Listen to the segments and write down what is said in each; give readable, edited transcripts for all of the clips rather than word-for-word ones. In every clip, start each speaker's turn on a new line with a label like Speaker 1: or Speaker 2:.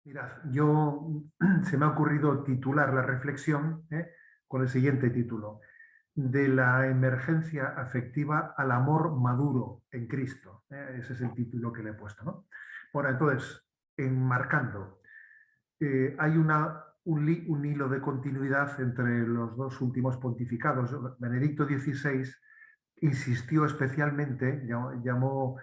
Speaker 1: Mirad, se me ha ocurrido titular la reflexión con el siguiente título: de la emergencia afectiva al amor maduro en Cristo. Ese es el título que le he puesto, ¿no? Bueno, entonces, enmarcando, hay un hilo de continuidad entre los dos últimos pontificados. Benedicto XVI insistió especialmente, o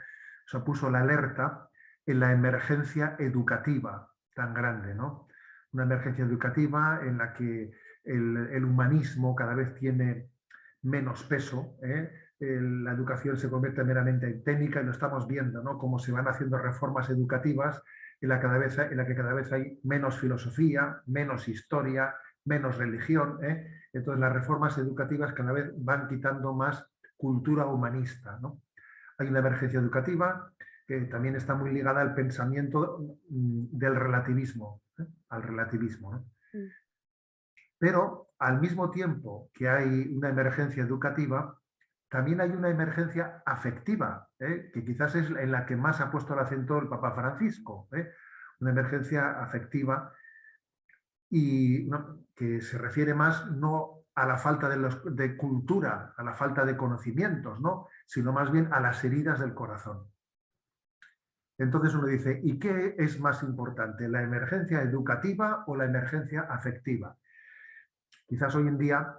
Speaker 1: sea, puso la alerta en la emergencia educativa tan grande, ¿no? Una emergencia educativa en la que el humanismo cada vez tiene menos peso, ¿eh? La educación se convierte meramente en técnica y lo estamos viendo, ¿no? Cómo se van haciendo reformas educativas en la que cada vez hay menos filosofía, menos historia, menos religión, ¿eh? Entonces las reformas educativas cada vez van quitando más cultura humanista, ¿no? Hay una emergencia educativa que también está muy ligada al pensamiento del relativismo, ¿eh? Al relativismo, ¿no?
Speaker 2: Mm.
Speaker 1: Pero al mismo tiempo que hay una emergencia educativa, también hay una emergencia afectiva, que quizás es en la que más ha puesto el acento el Papa Francisco, una emergencia afectiva y no, que se refiere más no a la falta de cultura, a la falta de conocimientos, ¿no? Sino más bien a las heridas del corazón. Entonces uno dice, ¿y qué es más importante, la emergencia educativa o la emergencia afectiva? Quizás hoy en día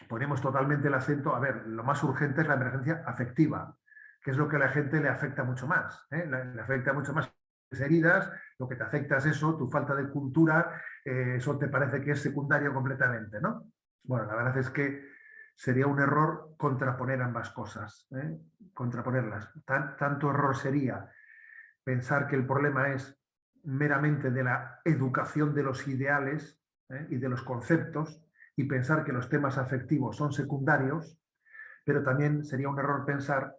Speaker 1: ponemos totalmente el acento, a ver, lo más urgente es la emergencia afectiva, que es lo que a la gente le afecta mucho más, ¿eh? Le afecta mucho más las heridas, lo que te afecta es eso, tu falta de cultura, eso te parece que es secundario completamente, ¿no? Bueno, la verdad es que sería un error contraponer ambas cosas, ¿eh? Contraponerlas. Tanto error sería pensar que el problema es meramente de la educación de los ideales, y de los conceptos, y pensar que los temas afectivos son secundarios, pero también sería un error pensar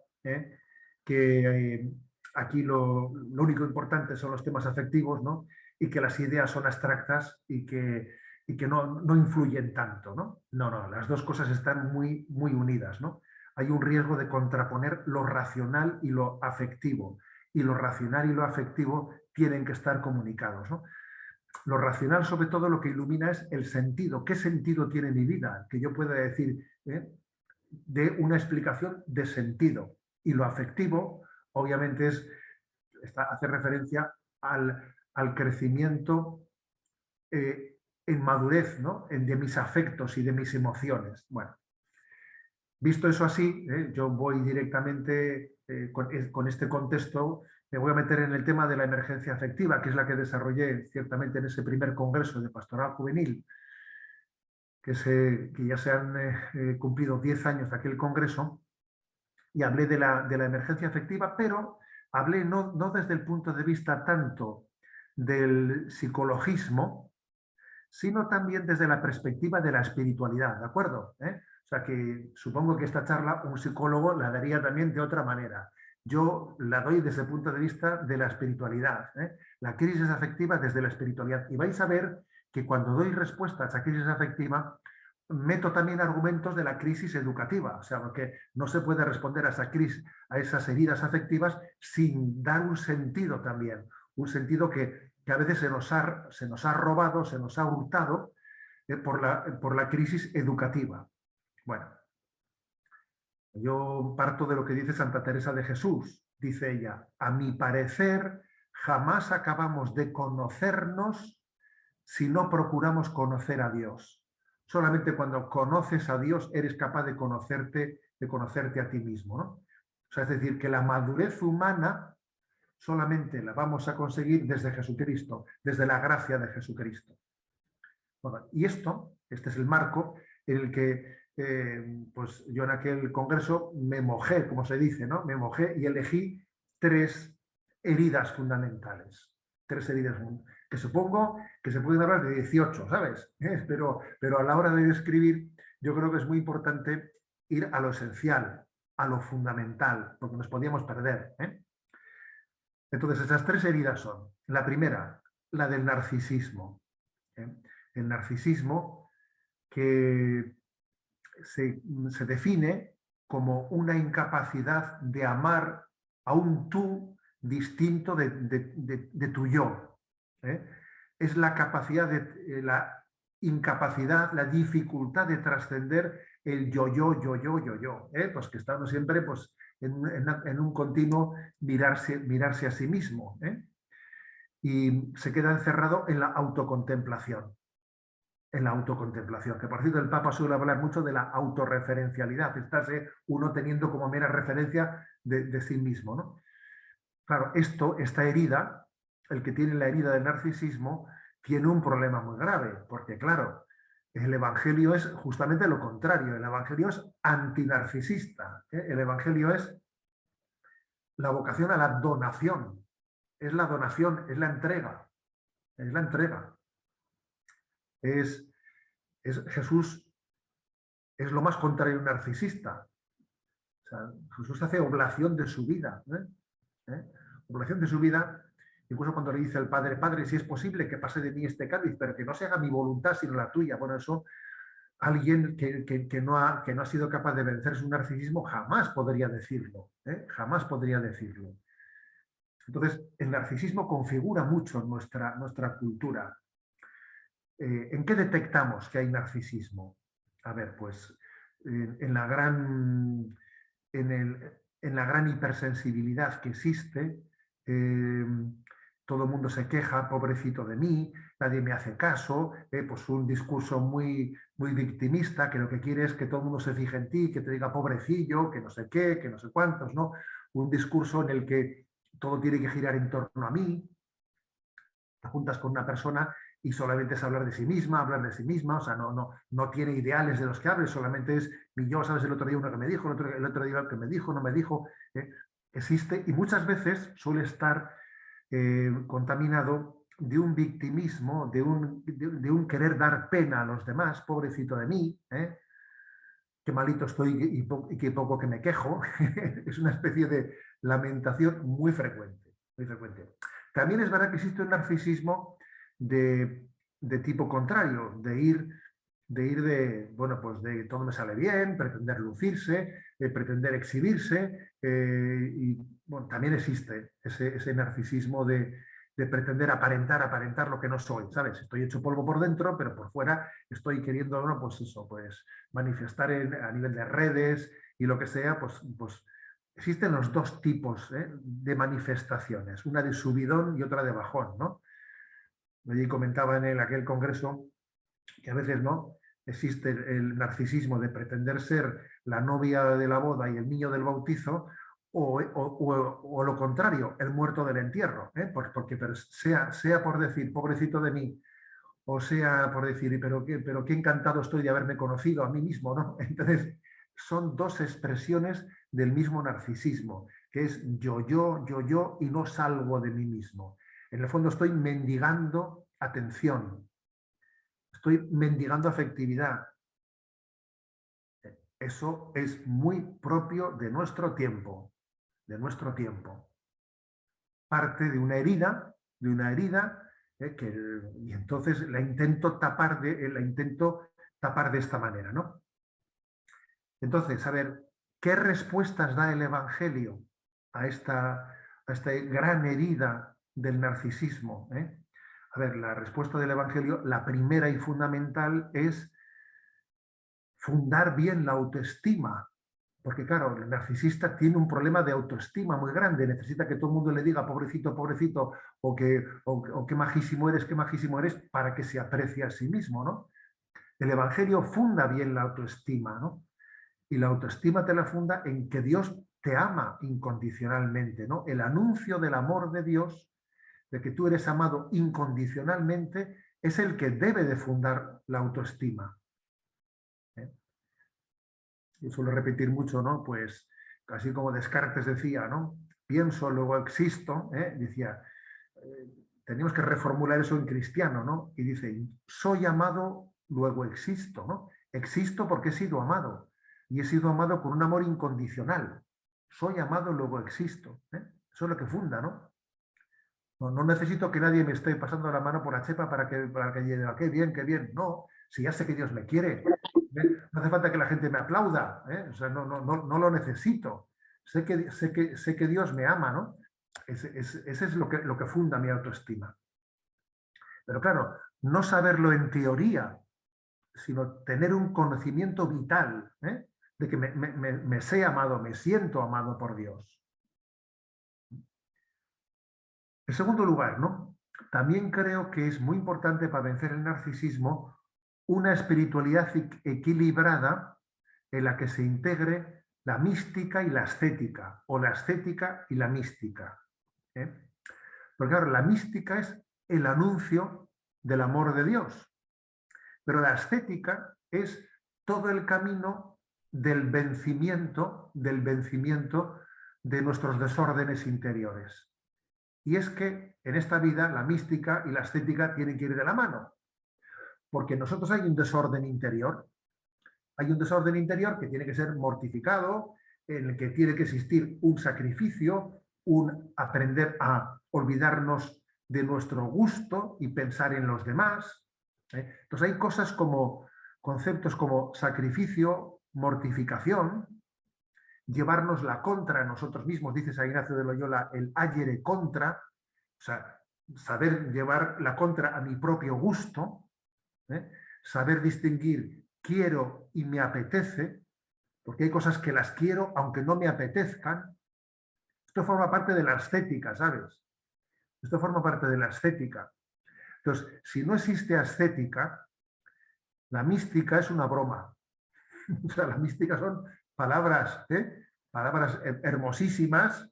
Speaker 1: que aquí lo único importante son los temas afectivos, ¿no? Y que las ideas son abstractas y que no influyen tanto, ¿no? No, las dos cosas están muy, muy unidas, ¿no? Hay un riesgo de contraponer lo racional y lo afectivo, y lo racional y lo afectivo tienen que estar comunicados, ¿no? Lo racional, sobre todo, lo que ilumina es el sentido. ¿Qué sentido tiene mi vida? Que yo pueda decir, de una explicación de sentido. Y lo afectivo, obviamente, hace referencia al crecimiento en madurez, ¿no? De mis afectos y de mis emociones. Bueno, visto eso así, yo voy directamente con este contexto, me voy a meter en el tema de la emergencia afectiva, que es la que desarrollé ciertamente en ese primer congreso de pastoral juvenil, que ya se han cumplido 10 años de aquel congreso, y hablé de la emergencia afectiva, pero hablé no desde el punto de vista tanto del psicologismo, sino también desde la perspectiva de la espiritualidad, ¿de acuerdo? O sea que supongo que esta charla un psicólogo la daría también de otra manera. Yo la doy desde el punto de vista de la espiritualidad, la crisis afectiva desde la espiritualidad. Y vais a ver que cuando doy respuesta a esa crisis afectiva, meto también argumentos de la crisis educativa, o sea, porque no se puede responder a esa crisis, a esas heridas afectivas sin dar un sentido también, un sentido que a veces se nos ha robado, se nos ha hurtado por la crisis educativa. Bueno, yo parto de lo que dice Santa Teresa de Jesús. Dice ella, a mi parecer, jamás acabamos de conocernos si no procuramos conocer a Dios. Solamente cuando conoces a Dios eres capaz de conocerte a ti mismo, ¿no? O sea, es decir, que la madurez humana solamente la vamos a conseguir desde Jesucristo, desde la gracia de Jesucristo. Bueno, y este es el marco en el que pues yo en aquel congreso me mojé, como se dice, ¿no? Me mojé y elegí tres heridas fundamentales. Tres heridas que supongo que se pueden hablar de 18, ¿sabes? Pero a la hora de describir, yo creo que es muy importante ir a lo esencial, a lo fundamental, porque nos podíamos perder. Entonces, esas tres heridas son, la primera, la del narcisismo. ¿eh? El narcisismo que se define como una incapacidad de amar a un tú distinto de tu yo. ¿eh? es la capacidad de la incapacidad, la dificultad de trascender el yo, pues que estamos siempre pues, en un continuo mirarse a sí mismo, y se queda encerrado en la autocontemplación. En la autocontemplación, que por cierto el Papa suele hablar mucho de la autorreferencialidad, estarse uno teniendo como mera referencia de sí mismo, ¿no? Claro, esta herida, el que tiene la herida del narcisismo, tiene un problema muy grave, porque claro, el Evangelio es justamente lo contrario, el Evangelio es antinarcisista, ¿eh? El Evangelio es la vocación a la donación, es la donación, es la entrega, es la entrega. Jesús es lo más contrario a un narcisista. O sea, Jesús hace oblación de su vida, oblación de su vida, incluso cuando le dice al Padre, Padre, si es posible que pase de mí este cáliz, pero que no se haga mi voluntad sino la tuya. Bueno, eso alguien que no ha sido capaz de vencer su narcisismo jamás podría decirlo, jamás podría decirlo. Entonces, el narcisismo configura mucho nuestra cultura. ¿En qué detectamos que hay narcisismo? A ver, pues en la gran en la gran hipersensibilidad que existe, todo el mundo se queja, pobrecito de mí, nadie me hace caso, pues un discurso muy victimista, que lo que quiere es que todo el mundo se fije en ti, que te diga pobrecillo, que no sé qué, que no sé cuántos, ¿no? Un discurso en el que todo tiene que girar en torno a mí. Te juntas con una persona y solamente es hablar de sí misma, o sea, no tiene ideales de los que hable, solamente es mi yo, ¿sabes? El otro día uno que me dijo, el otro día el que me dijo, no me dijo, existe y muchas veces suele estar contaminado de un victimismo, de un querer dar pena a los demás, pobrecito de mí, qué malito estoy y qué poco que me quejo. Es una especie de lamentación muy frecuente, muy frecuente. También es verdad que existe un narcisismo de tipo contrario, bueno, pues de todo me sale bien, pretender lucirse, pretender exhibirse, y bueno, también existe ese narcisismo de pretender aparentar lo que no soy, ¿sabes? Estoy hecho polvo por dentro, pero por fuera estoy queriendo, ¿no? Pues eso, pues manifestar a nivel de redes y lo que sea, pues existen los dos tipos, de manifestaciones, una de subidón y otra de bajón, ¿no? Allí comentaba en aquel congreso que a veces no existe el narcisismo de pretender ser la novia de la boda y el niño del bautizo, o lo contrario, el muerto del entierro, porque sea por decir, pobrecito de mí, o sea por decir, pero qué encantado estoy de haberme conocido a mí mismo, ¿no? Entonces, son dos expresiones del mismo narcisismo, que es yo, y no salgo de mí mismo. En el fondo estoy mendigando atención, estoy mendigando afectividad. Eso es muy propio de nuestro tiempo, de nuestro tiempo. Parte de una herida, y entonces la intento tapar de esta manera, ¿no? Entonces, a ver, ¿qué respuestas da el Evangelio a esta gran herida del narcisismo? A ver, la respuesta del Evangelio, la primera y fundamental, es fundar bien la autoestima. Porque claro, el narcisista tiene un problema de autoestima muy grande, necesita que todo el mundo le diga pobrecito, pobrecito, o qué majísimo eres, para que se aprecie a sí mismo, ¿no? El Evangelio funda bien la autoestima, ¿no? Y la autoestima te la funda en que Dios te ama incondicionalmente, ¿no? El anuncio del amor de Dios, de que tú eres amado incondicionalmente, es el que debe de fundar la autoestima. Yo suelo repetir mucho, ¿no? Pues casi como Descartes decía, ¿no? Pienso, luego existo, decía, tenemos que reformular eso en cristiano, ¿no? Y dice, soy amado, luego existo, ¿no? Existo porque he sido amado, y he sido amado con un amor incondicional. Soy amado, luego existo. Eso es lo que funda, ¿no? No necesito que nadie me esté pasando la mano por la chepa para que diga, qué bien. No, si ya sé que Dios me quiere. No hace falta que la gente me aplauda. O sea, no lo necesito. Sé que Dios me ama, ¿no? Ese es lo que funda mi autoestima. Pero claro, no saberlo en teoría, sino tener un conocimiento vital, ¿eh? De que me sé amado, me siento amado por Dios. En segundo lugar, ¿no? También creo que es muy importante para vencer el narcisismo una espiritualidad equilibrada en la que se integre la mística y la ascética, o la ascética y la mística. ¿Eh? Porque claro, la mística es el anuncio del amor de Dios, pero la ascética es todo el camino del vencimiento de nuestros desórdenes interiores. Y es que en esta vida la mística y la ascética tienen que ir de la mano, porque en nosotros hay un desorden interior. Hay un desorden interior que tiene que ser mortificado, en el que tiene que existir un sacrificio, un aprender a olvidarnos de nuestro gusto y pensar en los demás. Entonces hay cosas como conceptos como sacrificio, mortificación, llevarnos la contra a nosotros mismos, dice San Ignacio de Loyola, el agere contra, o sea, saber llevar la contra a mi propio gusto, ¿eh? Saber distinguir quiero y me apetece, porque hay cosas que las quiero aunque no me apetezcan. Esto forma parte de la ascética, ¿sabes? Esto forma parte de la ascética. Entonces, si no existe ascética, la mística es una broma. O sea, la mística son palabras, palabras hermosísimas,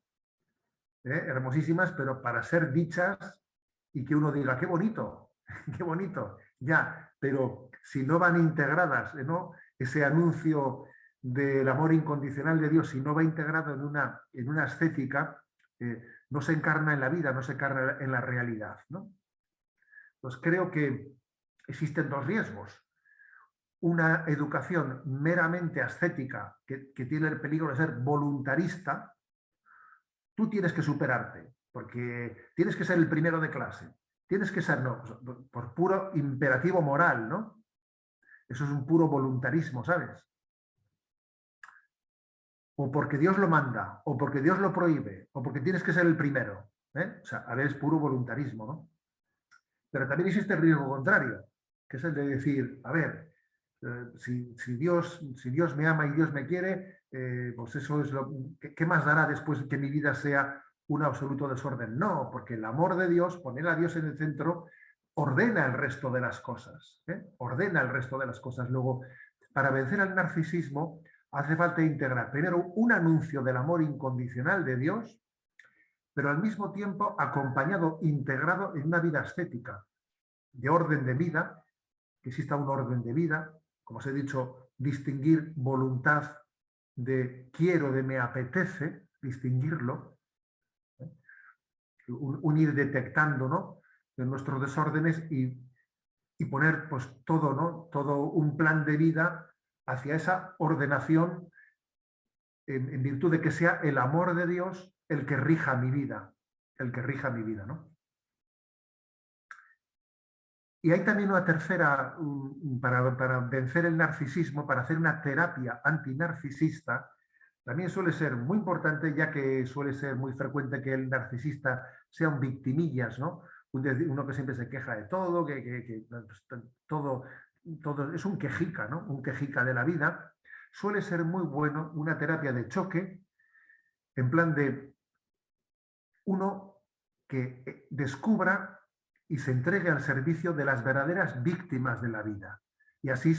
Speaker 1: hermosísimas, pero para ser dichas y que uno diga, qué bonito, qué bonito, ya, pero si no van integradas, ¿no? Ese anuncio del amor incondicional de Dios, si no va integrado en una estética, no se encarna en la vida, no se encarna en la realidad, ¿no? Pues creo que existen dos riesgos. Una educación meramente ascética que tiene el peligro de ser voluntarista. Tú tienes que superarte, porque tienes que ser el primero de clase. Tienes que ser, no, por puro imperativo moral, ¿no? Eso es un puro voluntarismo, ¿sabes? O porque Dios lo manda, o porque Dios lo prohíbe, o porque tienes que ser el primero. ¿Eh? O sea, a ver, es puro voluntarismo, ¿no? Pero también existe el riesgo contrario, que es el de decir, a ver, si Dios me ama y Dios me quiere, pues eso es lo ¿qué más dará después que mi vida sea un absoluto desorden? No, porque el amor de Dios, poner a Dios en el centro, ordena el resto de las cosas. Ordena el resto de las cosas. Luego, para vencer al narcisismo, hace falta integrar primero un anuncio del amor incondicional de Dios, pero al mismo tiempo acompañado, integrado en una vida ascética, de orden de vida, que exista un orden de vida, como os he dicho, distinguir voluntad de quiero, de me apetece, distinguirlo, ¿eh? Un ir detectando, ¿no? En nuestros desórdenes y poner pues todo, ¿no? Todo un plan de vida hacia esa ordenación en virtud de que sea el amor de Dios el que rija mi vida, el que rija mi vida, ¿no? Y hay también una tercera, para vencer el narcisismo, para hacer una terapia antinarcisista, también suele ser muy importante, ya que suele ser muy frecuente que el narcisista sea un victimillas, ¿no? Uno que siempre se queja de todo, que todo, todo es un quejica, ¿no? Un quejica de la vida. Suele ser muy bueno una terapia de choque, en plan de uno que descubra y se entregue al servicio de las verdaderas víctimas de la vida. Y así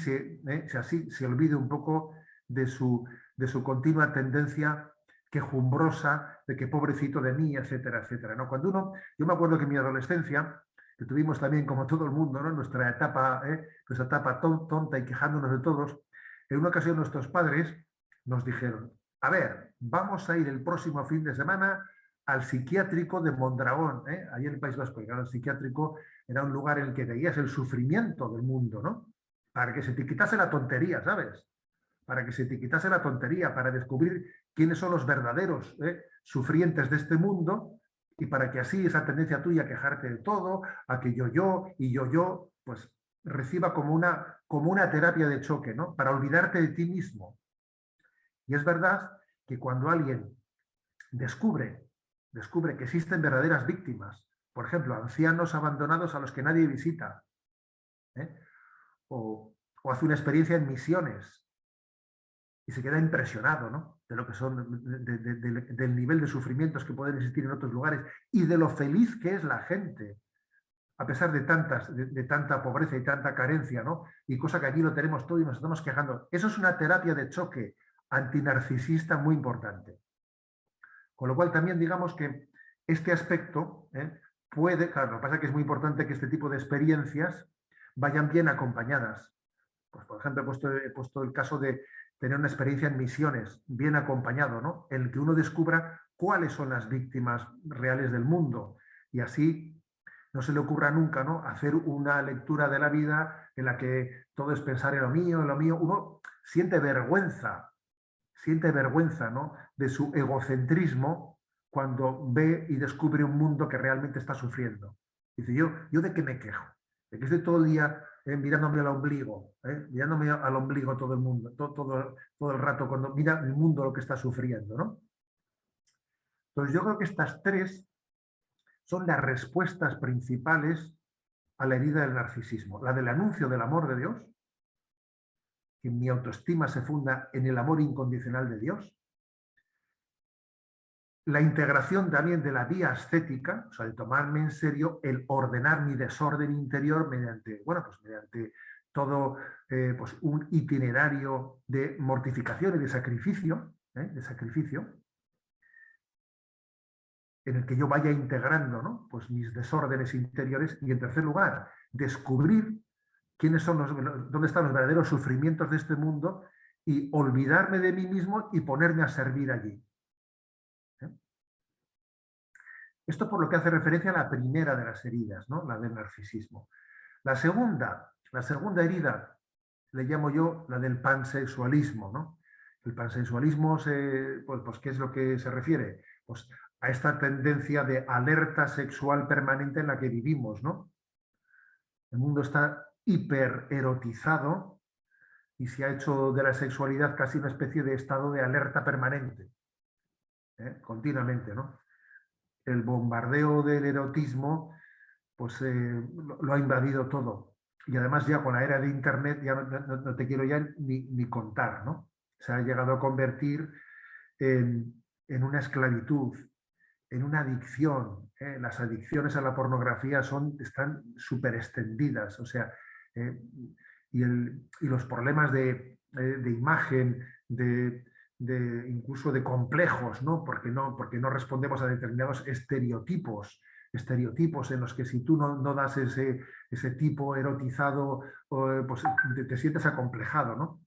Speaker 1: así se olvide un poco de su continua tendencia quejumbrosa, de que pobrecito de mí, etcétera, etcétera. ¿No? Yo me acuerdo que en mi adolescencia, que tuvimos también, como todo el mundo, ¿no? nuestra etapa tonta y quejándonos de todos, en una ocasión nuestros padres nos dijeron, a ver, vamos a ir el próximo fin de semana al psiquiátrico de Mondragón, ahí en el País Vasco. Y claro, el psiquiátrico era un lugar en el que veías el sufrimiento del mundo, ¿no? Para que se te quitase la tontería, ¿sabes? Para que se te quitase la tontería, para descubrir quiénes son los verdaderos sufrientes de este mundo y para que así esa tendencia tuya a quejarte de todo, a que yo, pues reciba como una terapia de choque, ¿no? Para olvidarte de ti mismo. Y es verdad que cuando alguien descubre que existen verdaderas víctimas, por ejemplo, ancianos abandonados a los que nadie visita, ¿eh? O hace una experiencia en misiones y se queda impresionado, ¿no? De lo que son, del nivel de sufrimientos que pueden existir en otros lugares y de lo feliz que es la gente, a pesar de tanta pobreza y tanta carencia, ¿no? Y cosa que aquí lo tenemos todo y nos estamos quejando. Eso es una terapia de choque antinarcisista muy importante. Con lo cual también digamos que este aspecto puede, claro, lo que pasa es que es muy importante que este tipo de experiencias vayan bien acompañadas. Pues, por ejemplo, he puesto el caso de tener una experiencia en misiones, bien acompañado, ¿no? En el que uno descubra cuáles son las víctimas reales del mundo y así no se le ocurra nunca, ¿no? Hacer una lectura de la vida en la que todo es pensar en lo mío, en lo mío. Uno siente vergüenza, ¿no? De su egocentrismo cuando ve y descubre un mundo que realmente está sufriendo. Dice, ¿yo de qué me quejo? De que estoy todo el día mirándome al ombligo, mirándome al ombligo todo el mundo, todo el rato cuando mira el mundo lo que está sufriendo, ¿no? Entonces yo creo que estas tres son las respuestas principales a la herida del narcisismo. La del anuncio del amor de Dios, que mi autoestima se funda en el amor incondicional de Dios. La integración también de la vía ascética, o sea, de tomarme en serio el ordenar mi desorden interior mediante, bueno, pues mediante todo pues un itinerario de mortificación y de sacrificio, en el que yo vaya integrando, ¿no? Pues mis desórdenes interiores. Y en tercer lugar, descubrir quiénes son dónde están los verdaderos sufrimientos de este mundo y olvidarme de mí mismo y ponerme a servir allí. Esto por lo que hace referencia a la primera de las heridas, ¿no? La del narcisismo. La segunda herida, le llamo yo la del pansexualismo, ¿no? El pansexualismo, pues, ¿qué es lo que se refiere? Pues a esta tendencia de alerta sexual permanente en la que vivimos, ¿no? El mundo está hipererotizado y se ha hecho de la sexualidad casi una especie de estado de alerta permanente, continuamente, ¿no? El bombardeo del erotismo pues lo ha invadido todo. Y además ya con la era de Internet ya no te quiero ya ni contar, ¿no? Se ha llegado a convertir en una esclavitud, en una adicción. Las adicciones a la pornografía están súper extendidas, o sea, eh, y los problemas de imagen, incluso de complejos, ¿no? Porque no respondemos a determinados estereotipos en los que si tú no das ese tipo erotizado, pues te sientes acomplejado, ¿no?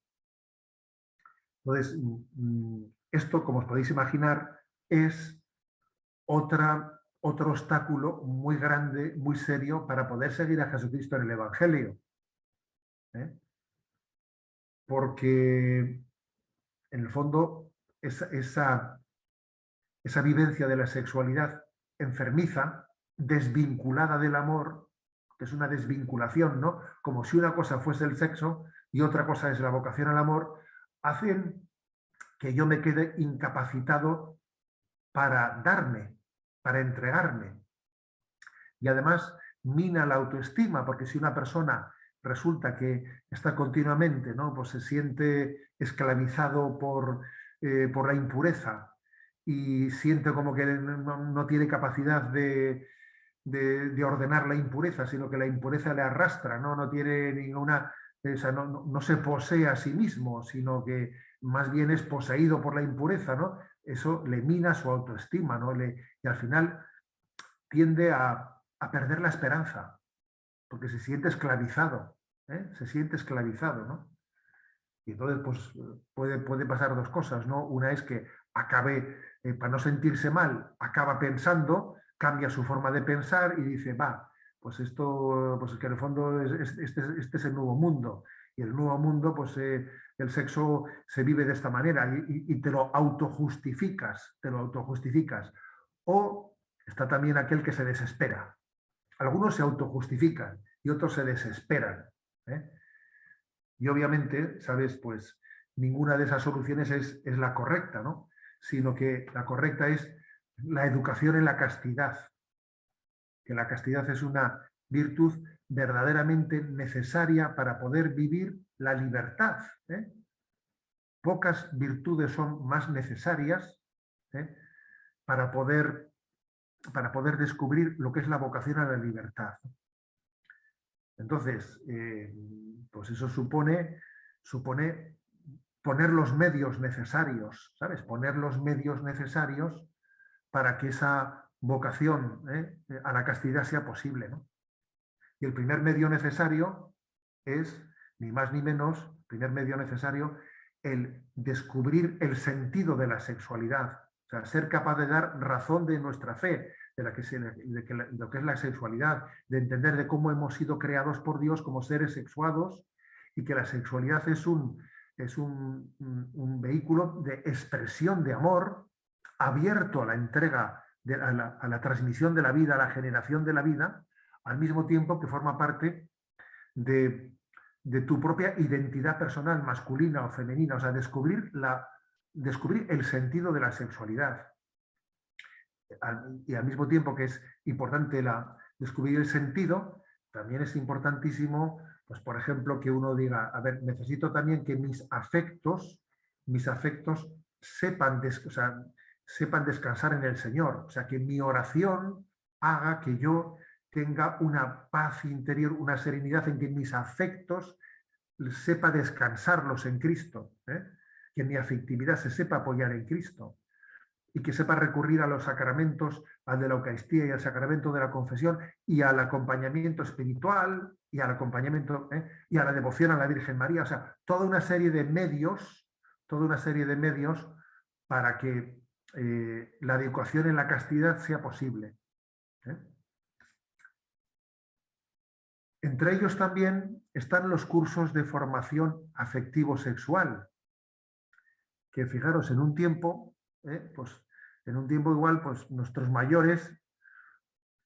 Speaker 1: Entonces, esto, como os podéis imaginar, es otro obstáculo muy grande, muy serio para poder seguir a Jesucristo en el Evangelio. Porque, en el fondo, esa vivencia de la sexualidad enfermiza, desvinculada del amor, que es una desvinculación, ¿no? Como si una cosa fuese el sexo y otra cosa es la vocación al amor, hacen que yo me quede incapacitado para darme, para entregarme. Y además mina la autoestima, porque si una persona resulta que está continuamente, ¿no? Pues se siente esclavizado por la impureza y siente como que no tiene capacidad de ordenar la impureza, sino que la impureza le arrastra, no tiene ninguna, o sea, no se posee a sí mismo, sino que más bien es poseído por la impureza, ¿no? Eso le mina su autoestima, ¿no? Y al final tiende a perder la esperanza, porque se siente esclavizado, se siente esclavizado, ¿no? Y entonces, pues puede pasar dos cosas, ¿no? Una es que acabe, para no sentirse mal, acaba pensando, cambia su forma de pensar y dice, va, pues esto, pues que en el fondo este es el nuevo mundo. Y el nuevo mundo, pues el sexo se vive de esta manera y te lo autojustificas, O está también aquel que se desespera. Algunos se autojustifican y otros se desesperan. Y obviamente, ¿sabes? Pues ninguna de esas soluciones es la correcta, ¿no? Sino que la correcta es la educación en la castidad, que la castidad es una virtud verdaderamente necesaria para poder vivir la libertad. Pocas virtudes son más necesarias ¿eh? para poder descubrir lo que es la vocación a la libertad. Entonces, pues eso supone poner los medios necesarios, ¿sabes? Poner los medios necesarios para que esa vocación a la castidad sea posible, ¿no? Y el primer medio necesario es, ni más ni menos, el primer medio necesario, el descubrir el sentido de la sexualidad. O sea, ser capaz de dar razón de nuestra fe, de lo que es la sexualidad, de entender de cómo hemos sido creados por Dios como seres sexuados y que la sexualidad es un vehículo de expresión de amor abierto a la entrega, a la transmisión de la vida, a la generación de la vida, al mismo tiempo que forma parte de tu propia identidad personal, masculina o femenina, o sea, descubrir el sentido de la sexualidad. Y al mismo tiempo que es importante descubrir el sentido, también es importantísimo, pues por ejemplo, que uno diga, a ver, necesito también que mis afectos sepan descansar en el Señor, o sea, que mi oración haga que yo tenga una paz interior, una serenidad en que mis afectos sepa descansarlos en Cristo, que mi afectividad se sepa apoyar en Cristo y que sepa recurrir a los sacramentos, al de la Eucaristía y al sacramento de la confesión y al acompañamiento espiritual y al acompañamiento y a la devoción a la Virgen María, o sea, toda una serie de medios para que la educación en la castidad sea posible. Entre ellos también están los cursos de formación afectivo-sexual, que fijaros, en un tiempo, igual, pues nuestros mayores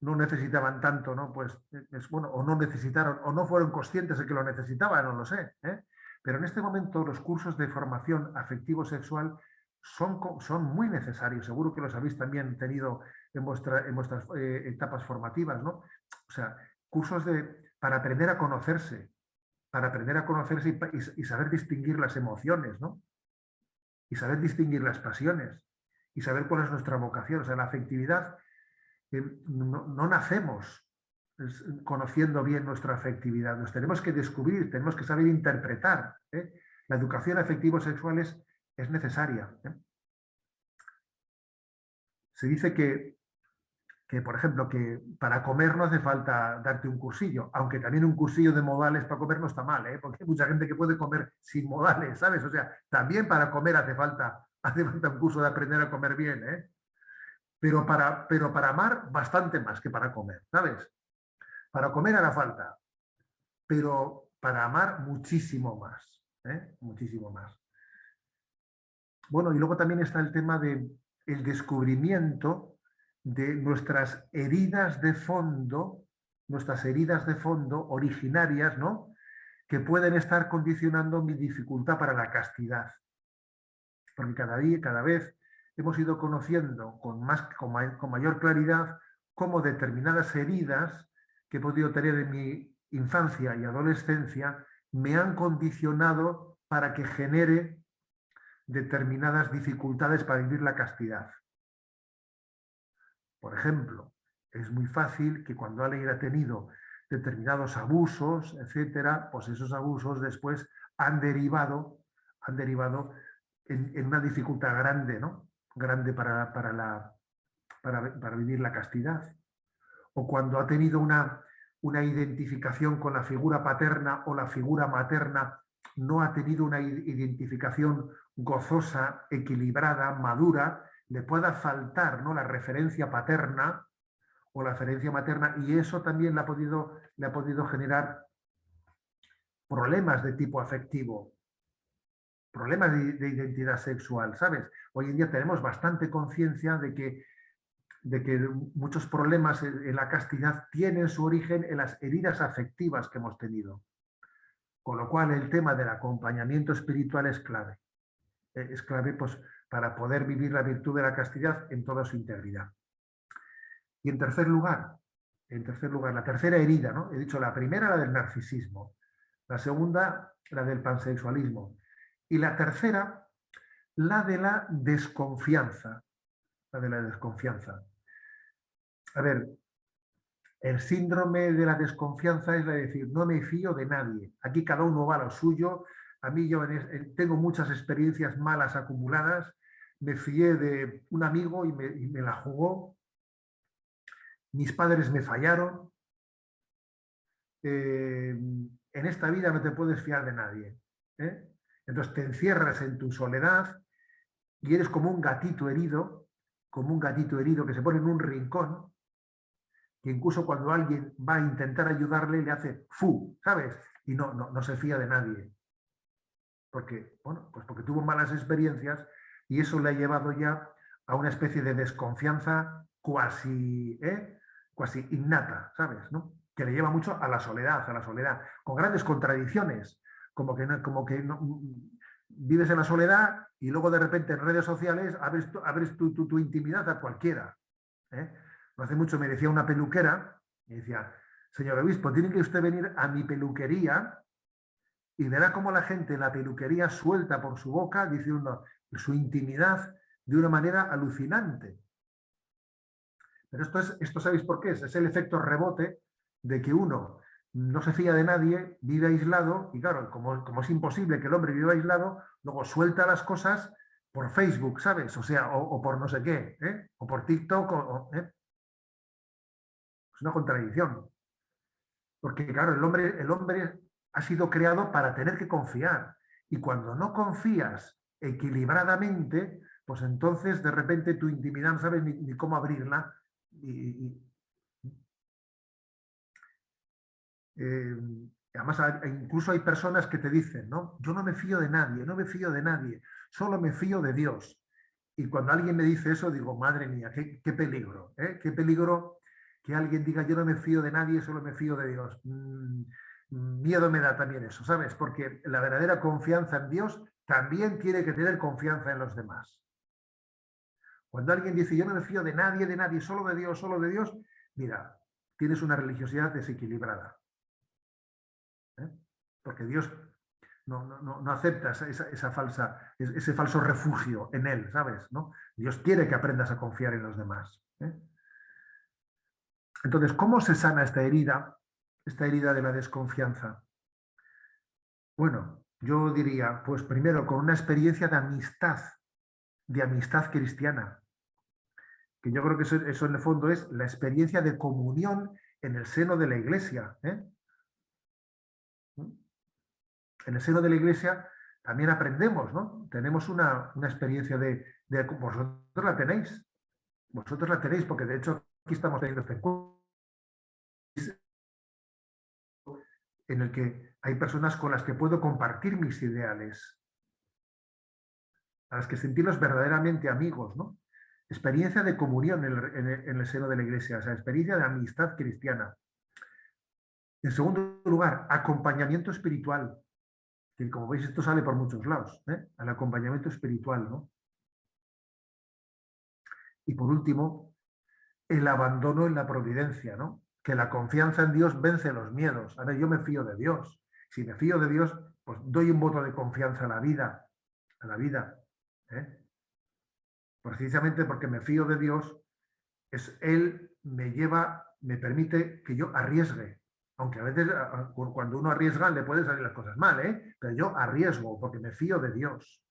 Speaker 1: no necesitaban tanto, ¿no? Pues, bueno, o no necesitaron, o no fueron conscientes de que lo necesitaban, no lo sé. Pero en este momento los cursos de formación afectivo-sexual son muy necesarios. Seguro que los habéis también tenido en vuestras etapas formativas, ¿no? O sea, cursos para aprender a conocerse y saber distinguir las emociones, ¿no? Y saber distinguir las pasiones y saber cuál es nuestra vocación. O sea, la afectividad, no nacemos conociendo bien nuestra afectividad, nos tenemos que descubrir, tenemos que saber interpretar. La educación afectivo-sexual es necesaria. Se dice que, por ejemplo, que para comer no hace falta darte un cursillo, aunque también un cursillo de modales para comer no está mal, porque hay mucha gente que puede comer sin modales, ¿sabes? O sea, también para comer hace falta un curso de aprender a comer bien, pero para amar bastante más que para comer, ¿sabes? Para comer hará falta, pero para amar muchísimo más, muchísimo más. Bueno, y luego también está el tema del descubrimiento de nuestras heridas de fondo originarias, ¿no? Que pueden estar condicionando mi dificultad para la castidad. Porque cada vez hemos ido conociendo con mayor claridad cómo determinadas heridas que he podido tener en mi infancia y adolescencia me han condicionado para que genere determinadas dificultades para vivir la castidad. Por ejemplo, es muy fácil que cuando alguien ha tenido determinados abusos, etcétera, pues esos abusos después han derivado en una dificultad grande, ¿no? Grande para vivir la castidad. O cuando ha tenido una identificación con la figura paterna o la figura materna, no ha tenido una identificación gozosa, equilibrada, madura, le pueda faltar, ¿no?, la referencia paterna o la referencia materna, y eso también le ha podido generar problemas de tipo afectivo, problemas de identidad sexual, ¿sabes? Hoy en día tenemos bastante conciencia de que muchos problemas en la castidad tienen su origen en las heridas afectivas que hemos tenido. Con lo cual el tema del acompañamiento espiritual es clave. Es clave, pues, para poder vivir la virtud de la castidad en toda su integridad. Y en tercer lugar, En tercer lugar, la tercera herida, ¿no? He dicho la primera, la del narcisismo. La segunda, la del pansexualismo. Y la tercera, la de la desconfianza. La de la desconfianza. A ver, el síndrome de la desconfianza es la de decir, no me fío de nadie. Aquí cada uno va a lo suyo. A mí yo tengo muchas experiencias malas acumuladas. Me fié de un amigo y me la jugó. Mis padres me fallaron. En esta vida no te puedes fiar de nadie. ¿Eh? Entonces te encierras en tu soledad y eres como un gatito herido que se pone en un rincón, que incluso cuando alguien va a intentar ayudarle le hace fu, ¿sabes? Y no se fía de nadie. Porque, bueno, pues porque tuvo malas experiencias y eso le ha llevado ya a una especie de desconfianza cuasi innata, ¿sabes? ¿No? Que le lleva mucho a la soledad, con grandes contradicciones, como que no, vives en la soledad y luego de repente en redes sociales abres tu intimidad a cualquiera. ¿Eh? No hace mucho me decía una peluquera, y decía, señor obispo, tiene que usted venir a mi peluquería y verá cómo la gente en la peluquería suelta por su boca diciendo su intimidad de una manera alucinante. Pero esto ¿sabéis por qué es? Es el efecto rebote de que uno no se fía de nadie, vive aislado, y claro, como es imposible que el hombre viva aislado, luego suelta las cosas por Facebook, ¿sabes? O sea, o por no sé qué, ¿eh? O por TikTok, ¿eh? Es una contradicción. Porque, claro, el hombre ha sido creado para tener que confiar. Y cuando no confías equilibradamente, pues entonces de repente tu intimidad no sabes ni cómo abrirla. Eh, Además, incluso hay personas que te dicen, ¿no? Yo no me fío de nadie, no me fío de nadie, solo me fío de Dios. Y cuando alguien me dice eso, digo, madre mía, qué peligro, ¿eh? Qué peligro que alguien diga, yo no me fío de nadie, solo me fío de Dios. Miedo me da también eso, ¿sabes? Porque la verdadera confianza en Dios también tiene que tener confianza en los demás. Cuando alguien dice, yo no me fío de nadie, solo de Dios, mira, tienes una religiosidad desequilibrada. ¿Eh? Porque Dios no acepta ese falso refugio en Él, ¿sabes? ¿No? Dios quiere que aprendas a confiar en los demás. ¿Eh? Entonces, ¿cómo se sana esta herida de la desconfianza? Bueno, yo diría, pues primero con una experiencia de amistad cristiana, que yo creo que eso en el fondo es la experiencia de comunión en el seno de la iglesia. ¿Eh? En el seno de la iglesia también aprendemos, ¿no? Tenemos una experiencia vosotros la tenéis, porque de hecho aquí estamos teniendo este encuentro en el que hay personas con las que puedo compartir mis ideales, a las que sentirlos verdaderamente amigos, ¿no? Experiencia de comunión en el seno de la iglesia, o sea, experiencia de amistad cristiana. En segundo lugar, acompañamiento espiritual, que como veis esto sale por muchos lados, ¿eh? Al acompañamiento espiritual, ¿no? Y por último, el abandono en la providencia, ¿no? Que la confianza en Dios vence los miedos. A ver, yo me fío de Dios. Si me fío de Dios, pues doy un voto de confianza a la vida. ¿Eh? Precisamente porque me fío de Dios, Él me permite que yo arriesgue. Aunque a veces cuando uno arriesga le pueden salir las cosas mal, ¿eh? Pero yo arriesgo porque me fío de Dios.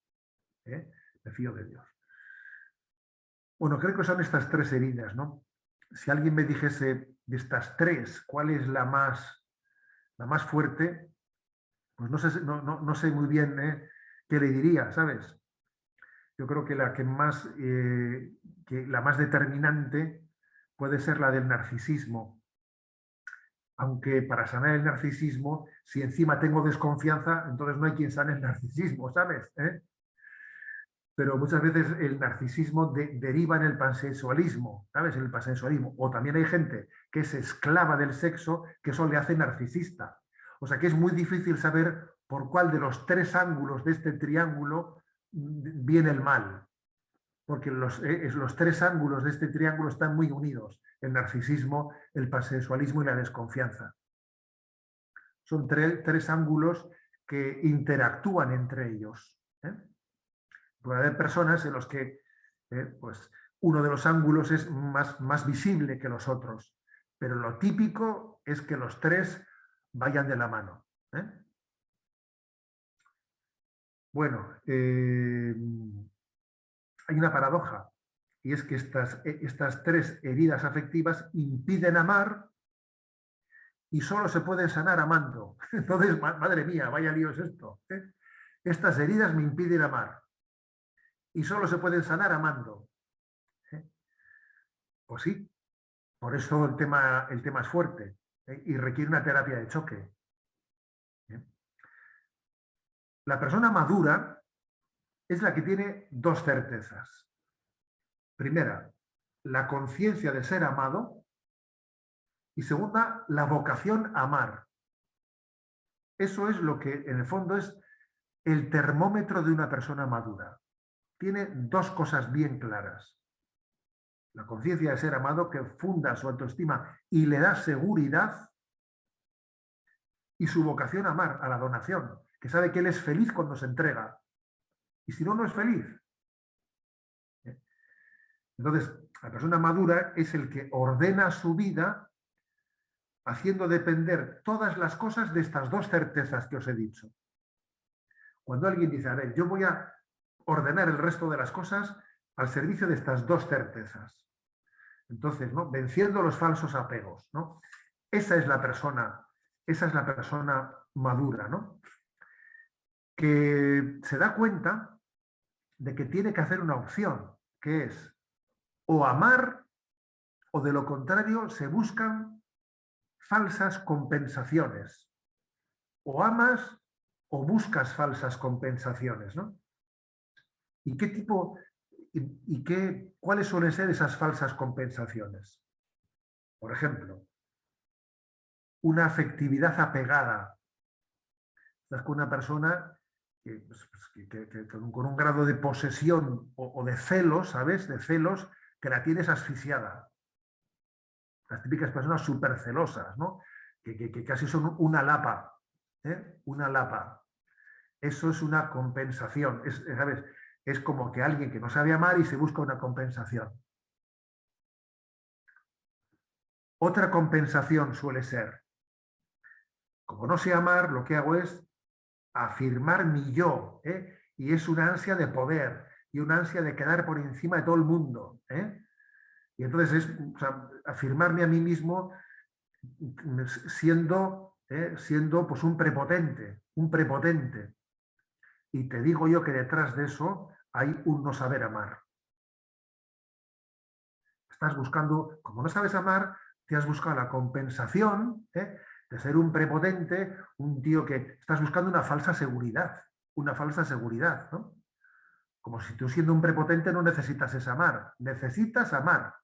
Speaker 1: ¿Eh? Me fío de Dios. Bueno, creo que son estas tres heridas, ¿no? Si alguien me dijese de estas tres, ¿cuál es la más fuerte? Pues no sé muy bien qué le diría, ¿sabes? Yo creo que la más determinante puede ser la del narcisismo. Aunque para sanar el narcisismo, si encima tengo desconfianza, entonces no hay quien sane el narcisismo, ¿sabes? Pero muchas veces el narcisismo deriva en el pansexualismo, ¿sabes? En el pansexualismo. O también hay gente que es esclava del sexo, que eso le hace narcisista. O sea que es muy difícil saber por cuál de los tres ángulos de este triángulo viene el mal. porque los tres ángulos de este triángulo están muy unidos: el narcisismo, el pansexualismo y la desconfianza. Son tres ángulos que interactúan entre ellos. Puede haber personas en los que pues, uno de los ángulos es más visible que los otros, pero lo típico es que los tres vayan de la mano. Bueno, hay una paradoja, y es que estas tres heridas afectivas impiden amar y solo se pueden sanar amando. Entonces, madre mía, vaya lío es esto. Estas heridas me impiden amar y solo se pueden sanar amando. Pues sí, por eso el tema es fuerte, y requiere una terapia de choque. La persona madura es la que tiene dos certezas. Primera, la conciencia de ser amado, y segunda, la vocación a amar. Eso es lo que en el fondo es el termómetro de una persona madura. Tiene dos cosas bien claras: la conciencia de ser amado, que funda su autoestima y le da seguridad, y su vocación a amar, a la donación, que sabe que él es feliz cuando se entrega, y si no, no es feliz. Entonces, la persona madura es el que ordena su vida haciendo depender todas las cosas de estas dos certezas que os he dicho. Cuando alguien dice, a ver, yo voy a ordenar el resto de las cosas al servicio de estas dos certezas. Entonces, ¿no? Venciendo los falsos apegos, ¿no? Esa es la persona madura, ¿no? Que se da cuenta de que tiene que hacer una opción, que es o amar, o de lo contrario se buscan falsas compensaciones. O amas o buscas falsas compensaciones, ¿no? ¿Y qué tipo, cuáles suelen ser esas falsas compensaciones? Por ejemplo, una afectividad apegada. Estás con una persona con un grado de posesión o de celos, ¿sabes? De celos, que la tienes asfixiada. Las típicas personas súper celosas, ¿no? Que casi son una lapa. Una lapa. Eso es una compensación. ¿Sabes? Es como que alguien que no sabe amar y se busca una compensación. Otra compensación suele ser, como no sé amar, lo que hago es afirmar mi yo, y es una ansia de poder y una ansia de quedar por encima de todo el mundo. Y entonces es, o sea, afirmarme a mí mismo siendo pues un prepotente. Y te digo yo que detrás de eso hay un no saber amar. Estás buscando, como no sabes amar, te has buscado la compensación de ser un prepotente, un tío que estás buscando una falsa seguridad, ¿no? Como si tú siendo un prepotente no necesitas amar, necesitas amar.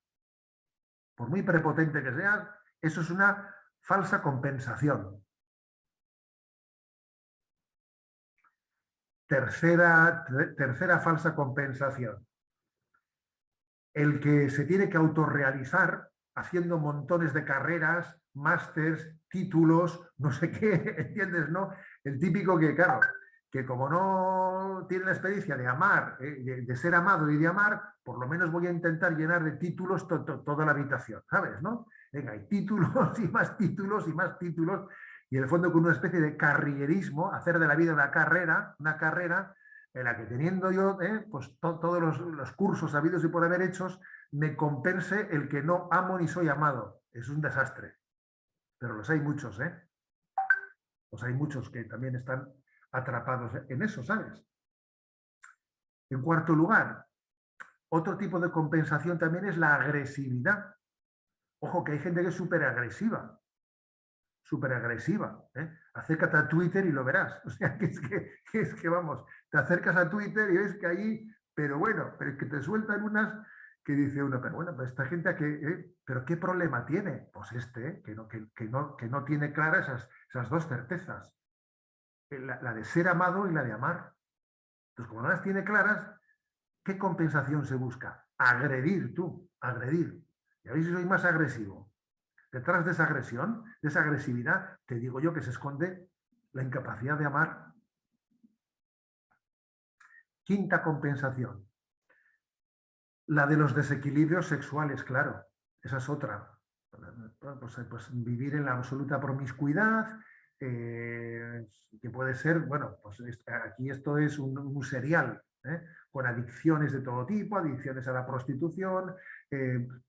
Speaker 1: Por muy prepotente que seas, eso es una falsa compensación. Tercera falsa compensación. El que se tiene que autorrealizar haciendo montones de carreras, másters, títulos, no sé qué, ¿entiendes? ¿No? El típico que, claro, que como no tiene la experiencia de amar, de ser amado y de amar, por lo menos voy a intentar llenar de títulos toda la habitación, ¿sabes? ¿No? Venga, hay títulos y más títulos y más títulos, y en el fondo con una especie de carrierismo, hacer de la vida una carrera en la que teniendo yo pues todos los cursos habidos y por haber hechos, me compense el que no amo ni soy amado. Es un desastre. Pero los hay muchos, ¿eh? Los hay muchos que también están atrapados en eso, ¿sabes? En cuarto lugar, otro tipo de compensación también es la agresividad. Ojo, que hay gente que es súper agresiva. Súper agresiva. Acércate a Twitter y lo verás. O sea, que es que vamos, te acercas a Twitter y ves que ahí, pero bueno, pero es que te sueltan unas que dice uno, pero bueno, pero esta gente pero ¿qué problema tiene? Pues que no tiene claras esas dos certezas. La de ser amado y la de amar. Entonces, como no las tiene claras, ¿Qué compensación se busca? Agredir tú, agredir. Y a ver si soy más agresivo. Detrás de esa agresión, de esa agresividad, te digo yo que se esconde la incapacidad de amar. Quinta compensación, la de los desequilibrios sexuales, claro. Esa es otra. Pues vivir en la absoluta promiscuidad, que puede ser, bueno, pues aquí esto es un serial, con adicciones de todo tipo, adicciones a la prostitución,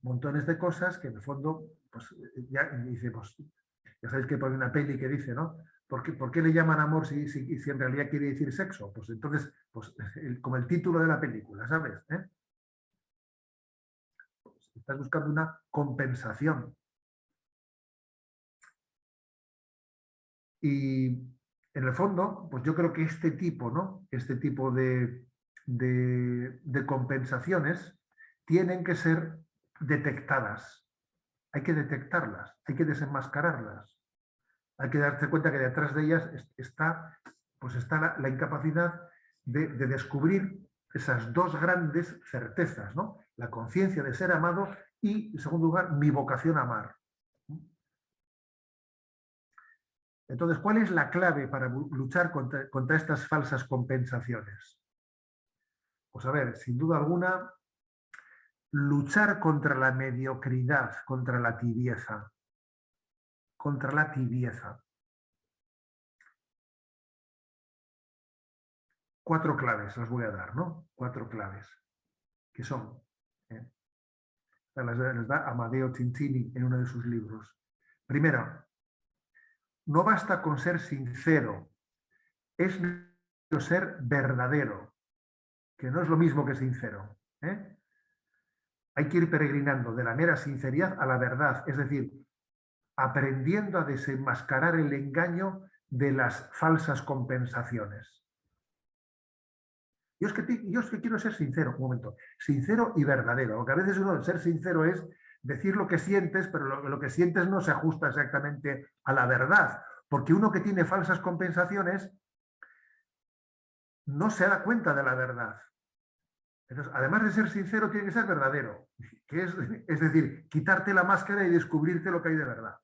Speaker 1: montones de cosas que en el fondo, pues ya dice, pues, ya sabéis que pone una peli que dice, ¿no? ¿Por qué le llaman amor si en realidad quiere decir sexo? Pues entonces, pues, como el título de la película, ¿sabes? Pues estás buscando una compensación. Y en el fondo, pues yo creo que este tipo, ¿no? Este tipo de compensaciones tienen que ser detectadas. Hay que detectarlas, hay que desenmascararlas. Hay que darse cuenta que detrás de ellas está, pues está la incapacidad de descubrir esas dos grandes certezas, ¿no? La conciencia de ser amado y, en segundo lugar, mi vocación a amar. Entonces, ¿cuál es la clave para luchar contra estas falsas compensaciones? Pues a ver, sin duda alguna, luchar contra la mediocridad, contra la tibieza, contra la tibieza. 4 claves las voy a dar, ¿no? 4 claves, que son, ¿eh? las da Amadeo Cintini en uno de sus libros. Primera, no basta con ser sincero, es necesario ser verdadero, que no es lo mismo que sincero. Hay que ir peregrinando de la mera sinceridad a la verdad, es decir, aprendiendo a desenmascarar el engaño de las falsas compensaciones. Yo es que quiero ser sincero, un momento, sincero y verdadero, porque a veces uno, ser sincero es decir lo que sientes, pero lo que sientes no se ajusta exactamente a la verdad, porque uno que tiene falsas compensaciones no se da cuenta de la verdad. Entonces, además de ser sincero, tiene que ser verdadero, que es decir, quitarte la máscara y descubrirte lo que hay de verdad.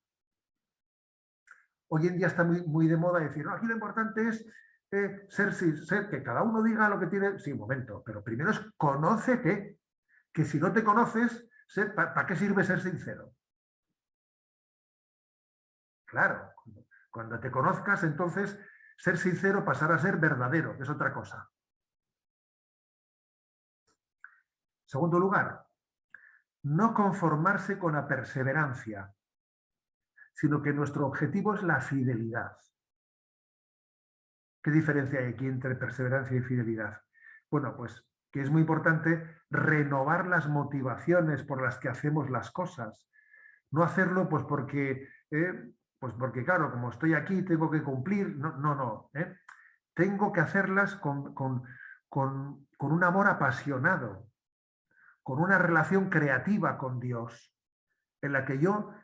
Speaker 1: Hoy en día está muy de moda decir, no, aquí lo importante es ser, que cada uno diga lo que tiene. Sí, un momento, pero primero es conócete, que si no te conoces, ¿para qué sirve ser sincero? Claro, cuando te conozcas, entonces ser sincero pasará a ser verdadero, que es otra cosa. Segundo lugar, no conformarse con la perseverancia, sino que nuestro objetivo es la fidelidad. ¿Qué diferencia hay aquí entre perseverancia y fidelidad? Bueno, pues que es muy importante renovar las motivaciones por las que hacemos las cosas. No hacerlo pues porque claro, como estoy aquí tengo que cumplir. No, no, no. Tengo que hacerlas con un amor apasionado, con una relación creativa con Dios, en la que yo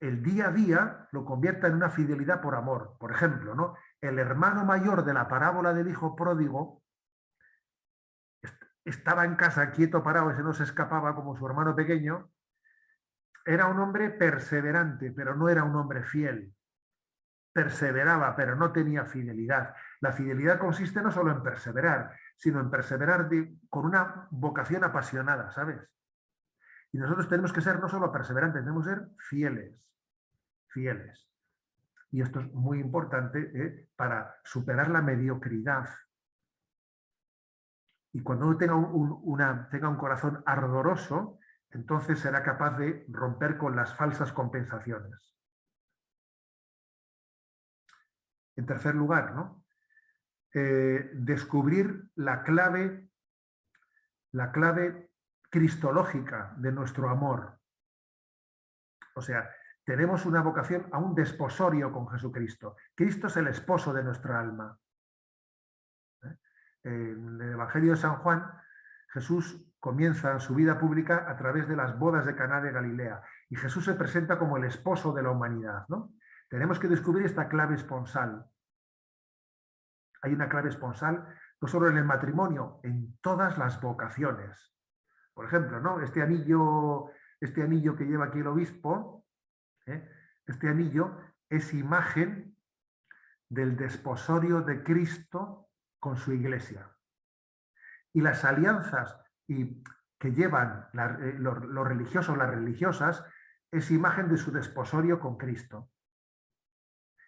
Speaker 1: el día a día lo convierta en una fidelidad por amor. Por ejemplo, ¿no? El hermano mayor de la parábola del hijo pródigo estaba en casa quieto, parado, ese no se escapaba como su hermano pequeño. Era un hombre perseverante, pero no era un hombre fiel. Perseveraba, pero no tenía fidelidad. La fidelidad consiste no solo en perseverar, sino en perseverar con una vocación apasionada, ¿sabes? Y nosotros tenemos que ser no solo perseverantes, tenemos que ser fieles, fieles. Y esto es muy importante para superar la mediocridad. Y cuando uno tenga un corazón ardoroso, entonces será capaz de romper con las falsas compensaciones. En tercer lugar, ¿no? Descubrir la clave cristológica de nuestro amor. O sea, tenemos una vocación a un desposorio con Jesucristo. Cristo es el esposo de nuestra alma. En el Evangelio de San Juan, Jesús comienza su vida pública a través de las bodas de Caná de Galilea y Jesús se presenta como el esposo de la humanidad, ¿no? Tenemos que descubrir esta clave esponsal. Hay una clave esponsal no solo en el matrimonio, en todas las vocaciones. Por ejemplo, ¿no? Este anillo que lleva aquí el obispo, este anillo es imagen del desposorio de Cristo con su iglesia. Y las alianzas que llevan los religiosos, las religiosas, es imagen de su desposorio con Cristo.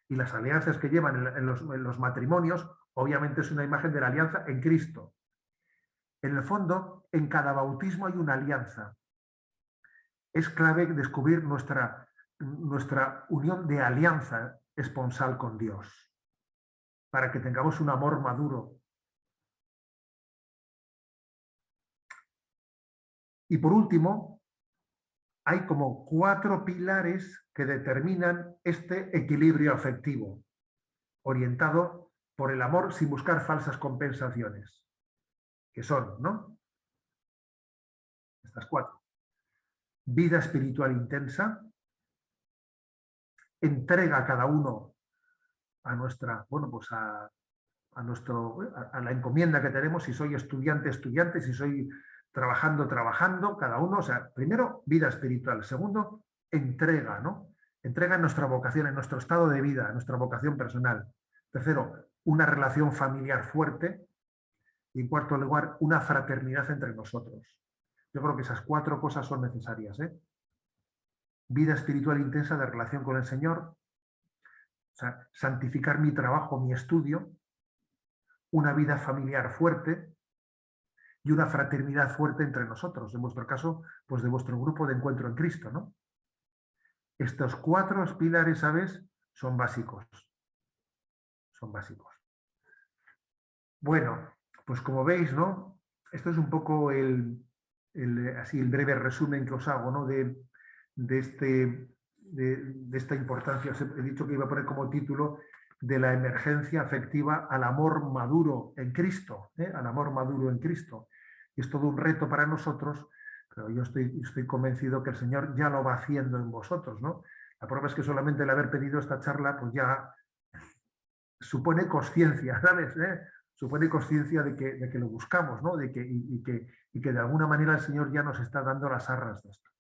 Speaker 1: Y las alianzas que llevan en los matrimonios, obviamente es una imagen de la alianza en Cristo. En el fondo, en cada bautismo hay una alianza. Es clave descubrir nuestra unión de alianza esponsal con Dios, para que tengamos un amor maduro. Y por último, hay como 4 pilares que determinan este equilibrio afectivo, orientado por el amor sin buscar falsas compensaciones, que son, ¿no? Estas 4. Vida espiritual intensa, entrega a cada uno a nuestra, bueno, pues a la encomienda que tenemos, si soy estudiante, si soy trabajando, cada uno, o sea, primero, vida espiritual, segundo, entrega, ¿no? Entrega en nuestra vocación, en nuestro estado de vida, en nuestra vocación personal. Tercero, una relación familiar fuerte. Y en cuarto lugar, una fraternidad entre nosotros. Yo creo que esas 4 cosas son necesarias, ¿eh? Vida espiritual intensa de relación con el Señor, o sea, santificar mi trabajo, mi estudio, una vida familiar fuerte y una fraternidad fuerte entre nosotros. En vuestro caso, pues de vuestro grupo de encuentro en Cristo, ¿no? Estos 4 pilares, ¿sabes? Son básicos. Son básicos. Bueno, pues como veis, ¿no? Esto es un poco así el breve resumen que os hago, ¿no? De esta importancia. Os he dicho que iba a poner como título de la emergencia afectiva al amor maduro en Cristo, al amor maduro en Cristo. Y es todo un reto para nosotros, pero yo estoy convencido que el Señor ya lo va haciendo en vosotros, ¿no? La prueba es que solamente el haber pedido esta charla, pues ya supone conciencia, ¿sabes? Supone conciencia de que lo buscamos, ¿no? Y que de alguna manera el Señor ya nos está dando las arras de esto.